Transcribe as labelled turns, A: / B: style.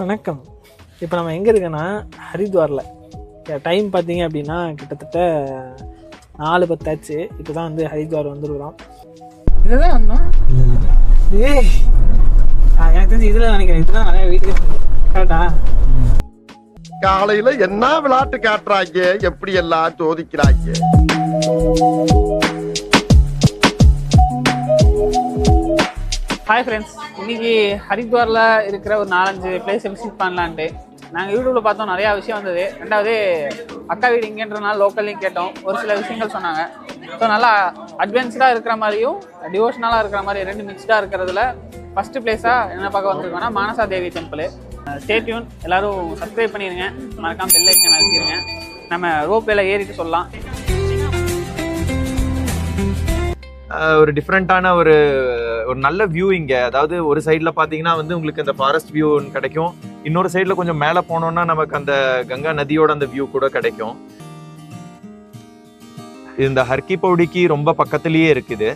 A: வணக்கம். இப்போ நம்ம எங்கே இருக்கோன்னா ஹரித்வாரில். டைம் பார்த்தீங்க அப்படின்னா கிட்டத்தட்ட 4:10 ஆச்சு. இப்போ தான் வந்து ஹரித்வார் வந்துருக்குறோம். இதுதான் வந்தோம். ஏய் எனக்கு தெரிஞ்சு இதில் நினைக்கிறேன். இதுதான் நிறைய வீட்டுக்கு கரெக்டா?
B: காலையில என்ன விளையாட்டு காட்டுறாங்க, எப்படி எல்லாம் சோதிக்கிறாங்க.
A: ஹாய் ஃப்ரெண்ட்ஸ், இன்னைக்கு ஹரித்வாரில் இருக்கிற ஒரு 4-5 பிளேஸை விசிட் பண்ணலான்ட்டு நாங்கள் யூடியூப்பில் பார்த்தோம். நிறையா விஷயம் வந்தது. ரெண்டாவது அக்கா வீடு இங்கேன்றனால லோக்கல்லையும் கேட்டோம். ஒரு சில விஷயங்கள் சொன்னாங்க. ஸோ நல்லா அட்வென்ச்சராக இருக்கிற மாதிரியும் டிவோஷனலாக இருக்கிற மாதிரி ரெண்டு மிக்ஸ்டாக இருக்கிறதுல ஃபஸ்ட்டு பிளேஸாக என்ன பார்க்க வந்திருக்கோன்னா மானசா தேவி டெம்பிள். ஸ்டே டியூன், எல்லோரும் சப்ஸ்கிரைப் பண்ணிடுங்க, மறக்காமல் பெல் ஐக்கான் அழுத்திடுங்க. நம்ம ரோப்வேல ஏறிட்டு சொல்லலாம்.
C: ஒரு டிஃப்ரெண்ட்டான ஒரு நல்ல வியூ இங்கே. அதாவது ஒரு சைடில் பார்த்தீங்கன்னா வந்து உங்களுக்கு இந்த ஃபாரஸ்ட் வியூ கிடைக்கும், இன்னொரு சைடில் கொஞ்சம் மேலே போனோம்னா நமக்கு அந்த கங்கா நதியோட அந்த வியூ கூட கிடைக்கும். இந்த ஹர்கி பௌடிக்கு ரொம்ப பக்கத்துலேயே இருக்குது.